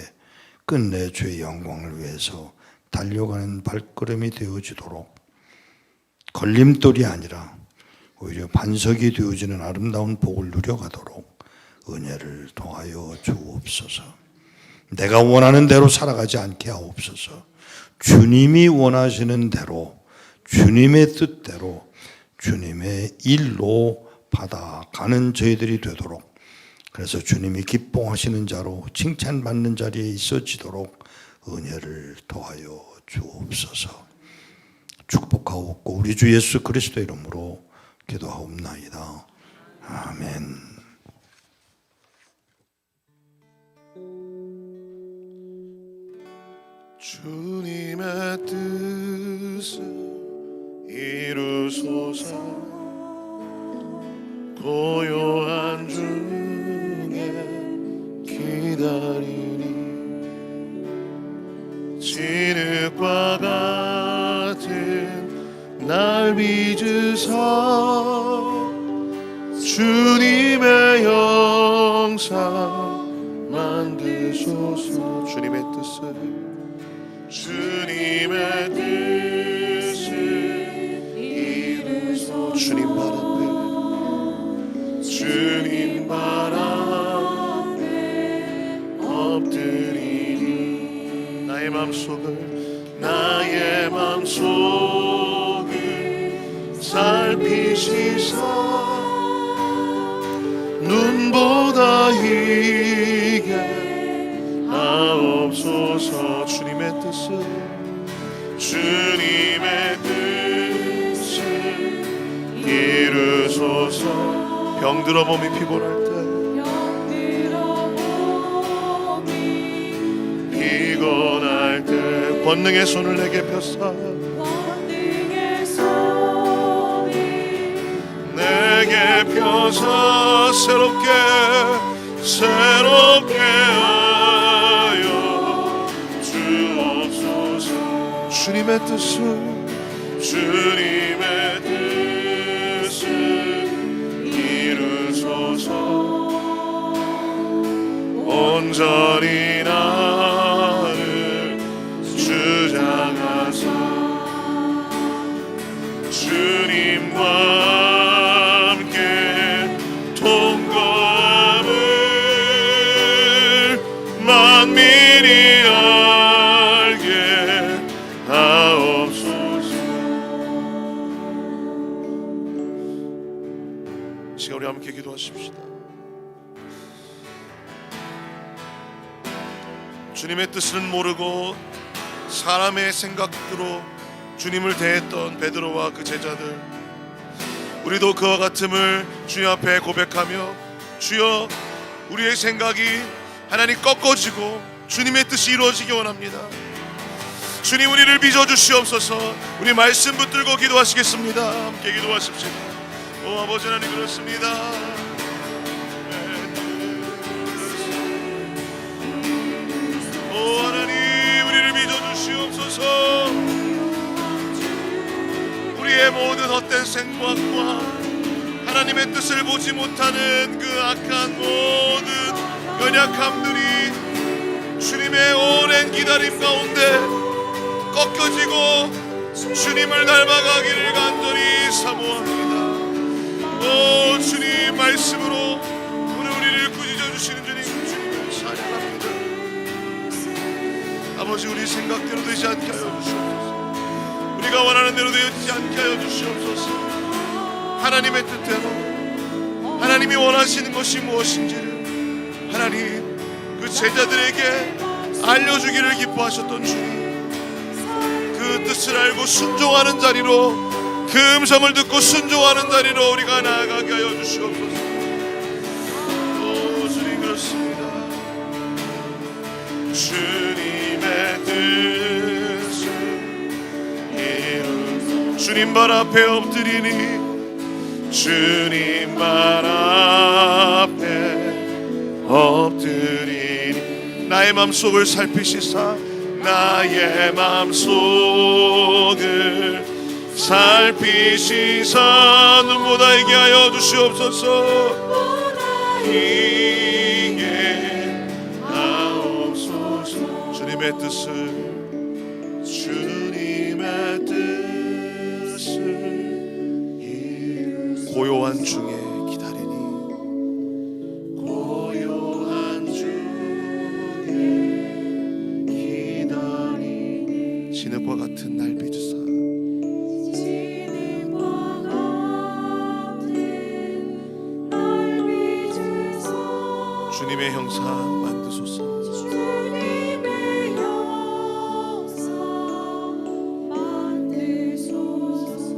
끝내 주의 영광을 위해서 달려가는 발걸음이 되어지도록 걸림돌이 아니라 오히려 반석이 되어지는 아름다운 복을 누려가도록 은혜를 더하여 주옵소서. 내가 원하는 대로 살아가지 않게 하옵소서. 주님이 원하시는 대로 주님의 뜻대로 주님의 일로 받아가는 저희들이 되도록, 그래서 주님이 기뻐하시는 자로 칭찬받는 자리에 있어지도록 은혜를 더하여 주옵소서. 축복하옵고 우리 주 예수 그리스도 이름으로 기도하옵나이다. 아멘. 주님의 뜻을 이루소서. 고요한 중에 기다리니 진흙과 같은 날 빚으사 주님의 형상 만드소서. 주님의 뜻을 이루소서. 주님 발 앞에 엎드리니 나의 맘속을 살피시사 눈보다 희게 하옵소서. 주님의 뜻을 이루소서. 병들어 몸이 피곤할 때 권능의 손을 내게 펴사 새롭게 하여 주옵소서. 주님의 뜻을 이루소서. 온전히 나를 주장하사 주님과 함께 통과함을 만민이 알게 하옵소서. 시간 우리 함께 기도하십시다. 주님의 뜻은 모르고 사람의 생각대로 주님을 대했던 베드로와 그 제자들, 우리도 그와 같음을 주님 앞에 고백하며 주여 우리의 생각이 하나님 꺾어지고 주님의 뜻이 이루어지기 원합니다. 주님 우리를 빚어주시옵소서. 우리 말씀 붙들고 기도하시겠습니다. 함께 기도하십시오. 오 아버지 하나님 그렇습니다. 오 하나님 우리를 빚어주시옵소서. 우리의 모든 헛된 생각과 하나님의 뜻을 보지 못하는 그 악한 모든 연약함들이 주님의 오랜 기다림 가운데 꺾여지고 주님을 닮아가기를 간절히 사모합니다. 오 주님 말씀으로 오늘 우리를 꾸짖어 주시는 주님을 찬양합니다. 아버지 우리 생각대로 되지 않게 하여 주시옵소서. 우리가 원하는 대로 되지 않게 하여 주시옵소서. 하나님의 뜻대로 하나님이 원하시는 것이 무엇인지를 하나님 그 제자들에게 알려주기를 기뻐하셨던 주님, 그 뜻을 알고 순종하는 자리로, 그 음성을 듣고 순종하는 자리로 우리가 나아가게 하여 주시옵소서. 오 주님 그렇습니다. 주님의 뜻을 이루소서. 주님 발 앞에 엎드리니 주님 발 앞에 엎드리니 나의 맘속을 살피시사 나의 맘속을 살피시사 눈보다 이게 하여 주시옵소서. 이게 하옵소서. 주님의 뜻을 고요한 중에 기다리니 고요한 중에 기다리니 진흙과 같은 날 빚으사 주님의 형상 만드소서.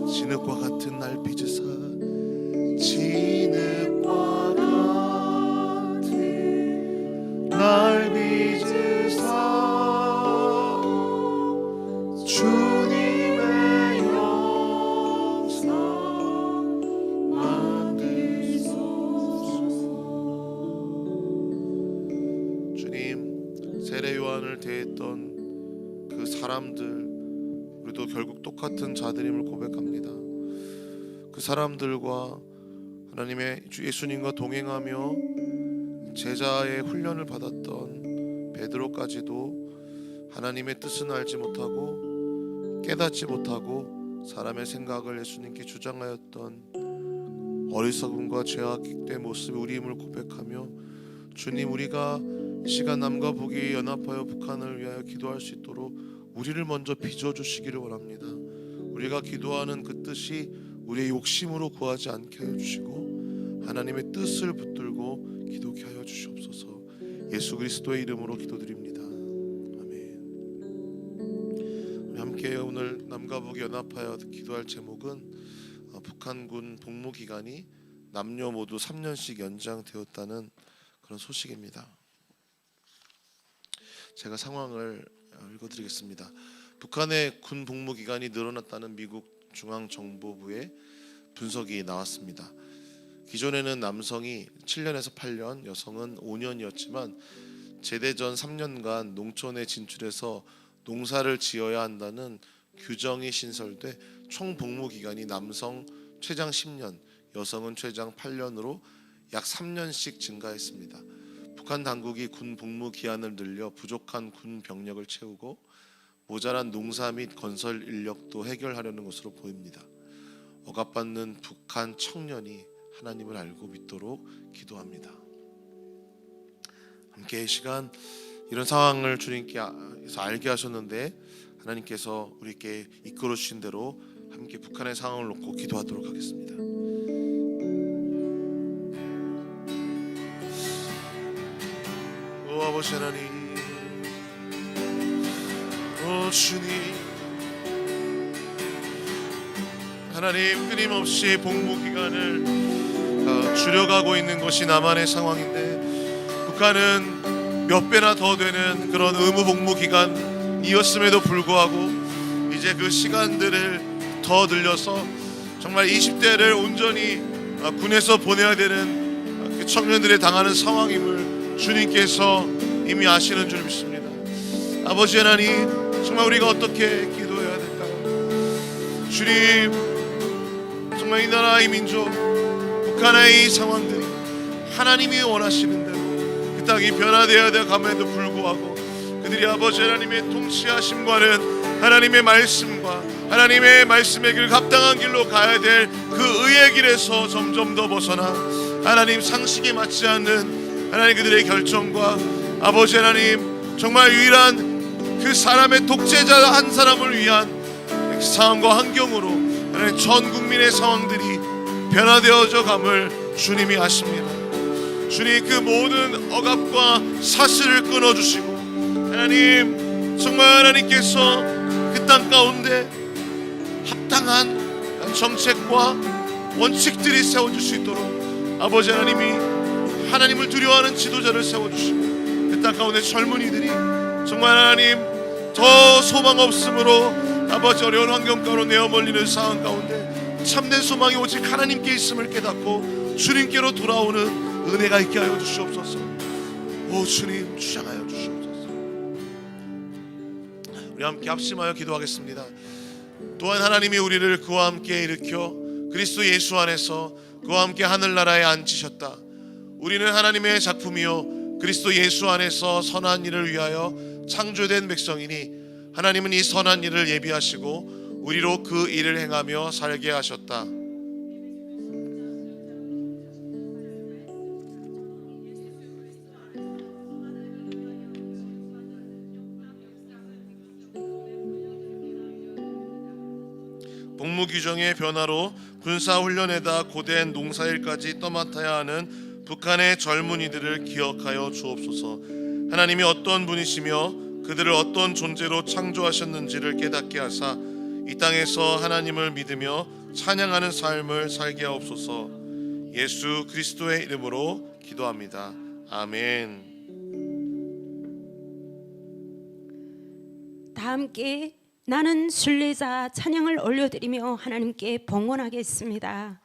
진흙과 같은 날 빚으사 진흙과 같은 날 빚으사 주님의 형상 만드소서. 주님, 세례 요한을 대했던 그 사람들, 우리도 결국 똑같은 자들임을 고백합니다. 그 사람들과 하나님의 주 예수님과 동행하며 제자의 훈련을 받았던 베드로까지도 하나님의 뜻은 알지 못하고 깨닫지 못하고 사람의 생각을 예수님께 주장하였던 어리석음과 죄악된 모습의 우리임을 고백하며 주님, 우리가 이 시간 남과 북이 연합하여 북한을 위하여 기도할 수 있도록 우리를 먼저 빚어주시기를 원합니다. 우리가 기도하는 그 뜻이 우리의 욕심으로 구하지 않게 하여 주시고 하나님의 뜻을 붙들고 기도케 하여 주시옵소서. 예수 그리스도의 이름으로 기도드립니다. 아멘. 우리 함께 오늘 남과 북이 연합하여 기도할 제목은 북한군 복무기간이 남녀 모두 3년씩 연장되었다는 그런 소식입니다. 제가 상황을 읽어드리겠습니다. 북한의 군 복무 기간이 늘어났다는 미국 중앙정보부의 분석이 나왔습니다. 기존에는 남성이 7년에서 8년, 여성은 5년이었지만 제대 전 3년간 농촌에 진출해서 농사를 지어야 한다는 규정이 신설돼 총 복무 기간이 남성 최장 10년, 여성은 최장 8년으로 약 3년씩 증가했습니다. 북한 당국이 군 복무 기한을 늘려 부족한 군 병력을 채우고 모자란 농사 및 건설 인력도 해결하려는 것으로 보입니다. 억압받는 북한 청년이 하나님을 알고 믿도록 기도합니다. 함께 이 시간 이런 상황을 주님께서 알게 하셨는데 하나님께서 우리에게 이끌어 주신 대로 함께 북한의 상황을 놓고 기도하도록 하겠습니다. 오 아버지 하나님, 오 주님, 하나님 끊임없이 복무기간을 줄여가고 있는 것이 남한의 상황인데 북한은 몇 배나 더 되는 그런 의무 복무기간이었음에도 불구하고 이제 그 시간들을 더 늘려서 정말 20대를 온전히 군에서 보내야 되는 그 청년들이 당하는 상황임을 주님께서 이미 아시는 줄 믿습니다. 아버지 하나님, 정말 우리가 어떻게 기도해야 될까요? 주님, 정말 이 나라의 민족, 북한의 이 상황들이 하나님이 원하시는 대로 그 땅이 변화되어야 될 감에도 불구하고 그들이 아버지 하나님의 통치하심과는 하나님의 말씀과 하나님의 말씀의 길, 합당한 길로 가야 될 그 의의 길에서 점점 더 벗어나 하나님 상식에 맞지 않는 하나님 그들의 결정과 아버지 하나님 정말 유일한 그 사람의 독재자 한 사람을 위한 상황과 환경으로 하나님 전 국민의 상황들이 변화되어져 감을 주님이 아십니다. 주님, 그 모든 억압과 사슬을 끊어주시고 하나님 정말 하나님께서 그 땅 가운데 합당한 정책과 원칙들이 세워질 수 있도록 아버지 하나님이 하나님을 두려워하는 지도자를 세워주시고 그 땅 가운데 젊은이들이 정말 하나님 더 소망 없음으로 아버지 어려운 환경 가운데 내어멀리는 상황 가운데 참된 소망이 오직 하나님께 있음을 깨닫고 주님께로 돌아오는 은혜가 있게 하여 주시옵소서. 오 주님, 주장하여 주시옵소서. 우리 함께 합심하여 기도하겠습니다. 또한 하나님이 우리를 그와 함께 일으켜 그리스도 예수 안에서 그와 함께 하늘나라에 앉히셨다. 우리는 하나님의 작품이요 그리스도 예수 안에서 선한 일을 위하여 창조된 백성이니 하나님은 이 선한 일을 예비하시고 우리로 그 일을 행하며 살게 하셨다. 복무 규정의 변화로 군사훈련에다 고된 농사일까지 떠맡아야 하는 북한의 젊은이들을 기억하여 주옵소서. 하나님이 어떤 분이시며 그들을 어떤 존재로 창조하셨는지를 깨닫게 하사 이 땅에서 하나님을 믿으며 찬양하는 삶을 살게 하옵소서. 예수 그리스도의 이름으로 기도합니다. 아멘. 다 함께 나는 순례자 찬양을 올려드리며 하나님께 봉헌하겠습니다.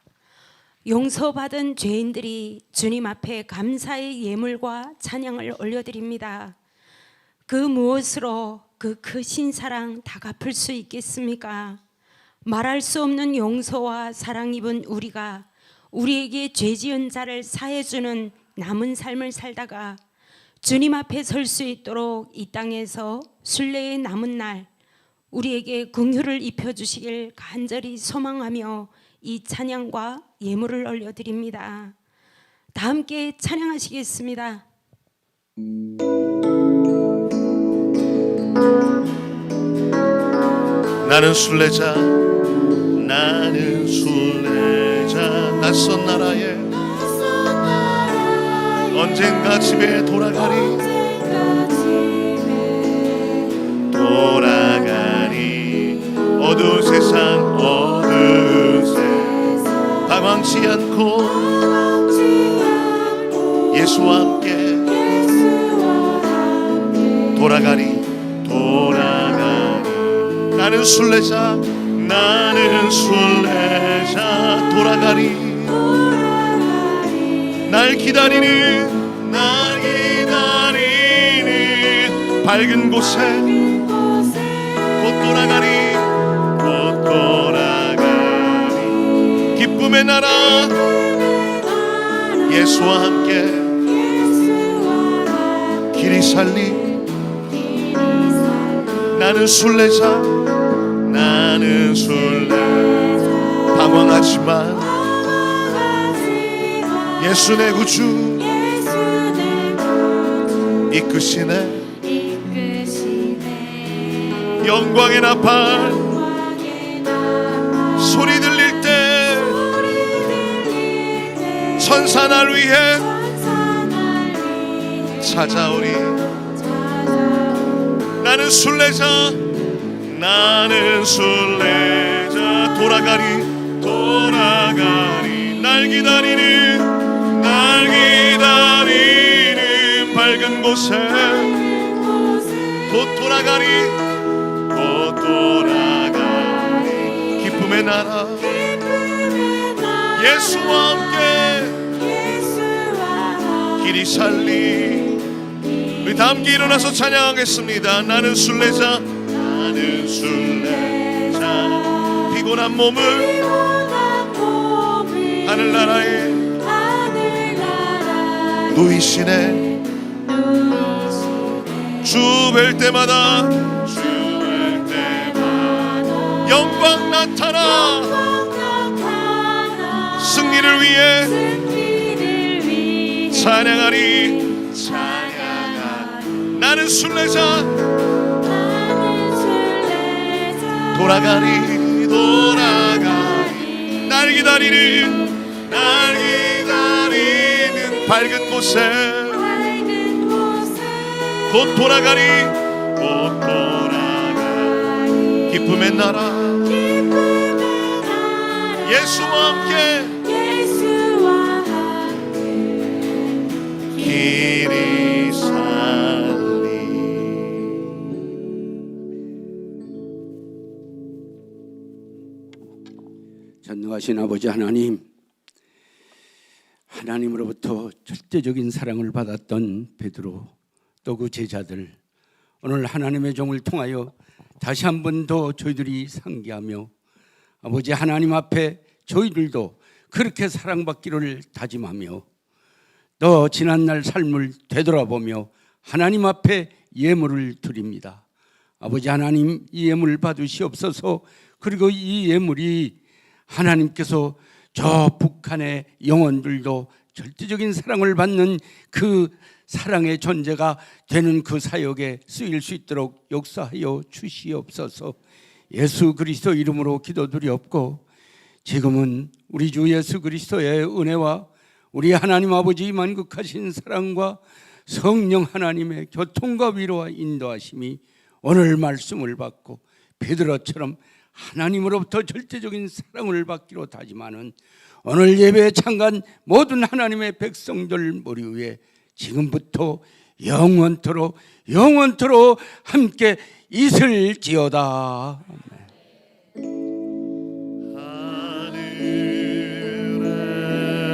용서받은 죄인들이 주님 앞에 감사의 예물과 찬양을 올려드립니다. 그 무엇으로 그 크신 사랑 다 갚을 수 있겠습니까? 말할 수 없는 용서와 사랑 입은 우리가 우리에게 죄 지은 자를 사해주는 남은 삶을 살다가 주님 앞에 설 수 있도록 이 땅에서 순례의 남은 날 우리에게 긍휼을 입혀주시길 간절히 소망하며 이 찬양과 예물을 올려드립니다. 다 함께 찬양하시겠습니다. 나는 순례자 나는 순례자 낯선 나라에 언젠가 집에 돌아가리 어두운 세상 어두운 세상 방황치 않고 예수와 함께 돌아가리 나는 순례자 나는 순례자 돌아가리 날 기다리는 밝은 곳에 곧 돌아가리 기쁨의 나라 예수와 함께 길이 살리 나는 순례자 방황하지만 예수 내 구주 이끄시네 영광의 나팔 소리 들릴 때 천사 날 위해 찾아오리 나는 순례자 돌아가리 날 기다리는 밝은 곳에 곧 돌아가리 기쁨의 나라 예수와 함께 길이 살리 우리 다 함께 일어나서 찬양하겠습니다. 나는 순례자 피곤한 몸을 하늘나라에 누이시네 주 뵐 때마다 영광 나타나 승리를 위해 찬양하리 나는 순례자 돌아가리 날 기다리는 밝은 곳에 곧 돌아가리 기쁨의 나라 예수와 함께 길이 살리 전능하신 아버지 하나님, 하나님으로부터 절대적인 사랑을 받았던 베드로 또 그 제자들 오늘 하나님의 종을 통하여 다시 한 번 더 저희들이 상기하며 아버지 하나님 앞에 저희들도 그렇게 사랑받기를 다짐하며 또 지난날 삶을 되돌아보며 하나님 앞에 예물을 드립니다. 아버지 하나님, 이 예물 받으시옵소서. 그리고 이 예물이 하나님께서 저 북한의 영혼들도 절대적인 사랑을 받는 그 사랑의 존재가 되는 그 사역에 쓰일 수 있도록 역사하여 주시옵소서. 예수 그리스도 이름으로 기도드리옵고, 지금은 우리 주 예수 그리스도의 은혜와 우리 하나님 아버지 만극하신 사랑과 성령 하나님의 교통과 위로와 인도하심이 오늘 말씀을 받고 베드로처럼 하나님으로부터 절대적인 사랑을 받기로 다짐하는 오늘 예배에 참가한 모든 하나님의 백성들 머리 위에 지금부터 영원토록 함께 있을지어다.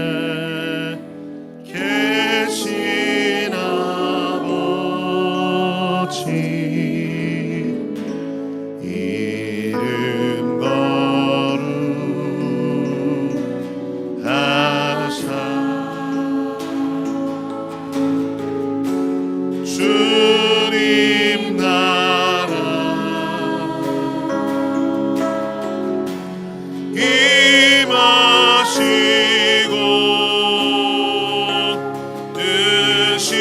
하늘에 계신 아버지 이름 거룩하사 주님 나라 임하시고 뜻이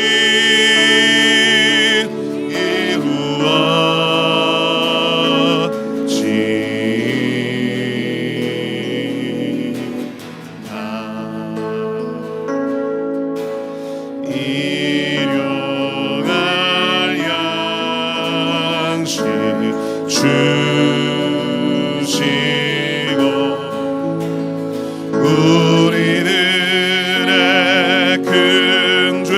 일용할 양식 주시고 우리들의 큰 죄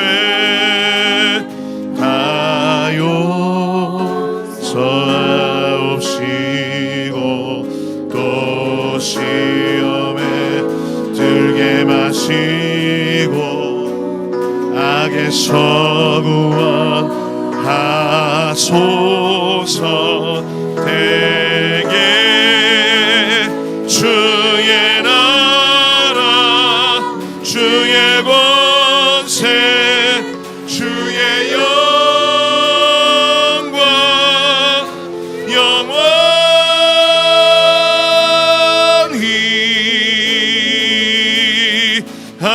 다 용서하옵시고 또 시험에 들게 마시고 악에서 구원하소서. 되게 주의 나라 주의 권세 주의 영광 영원히 아멘.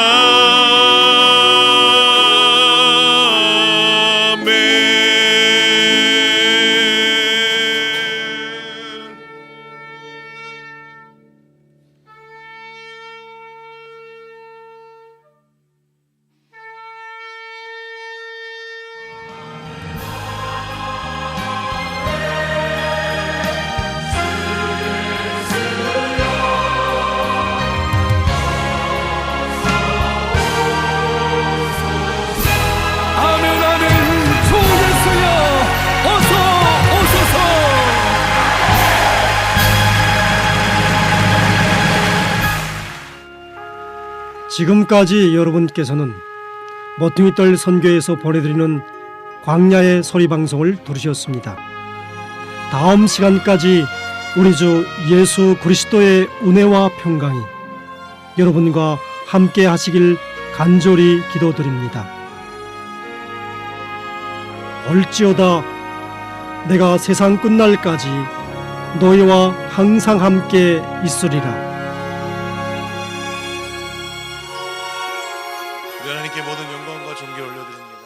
아멘 아멘. 주 예수여 어서 오소서. 지금까지 여러분께서는 머퉁이떨 선교에서 보내드리는 광야의 소리 방송을 들으셨습니다. 다음 시간까지 우리 주 예수 그리스도의 은혜와 평강이 여러분과 함께 하시길 간절히 기도드립니다. 올지어다 내가 세상 끝날까지 너희와 항상 함께 있으리라. 우리 하나님께 모든 영광과 존귀 올려드립니다.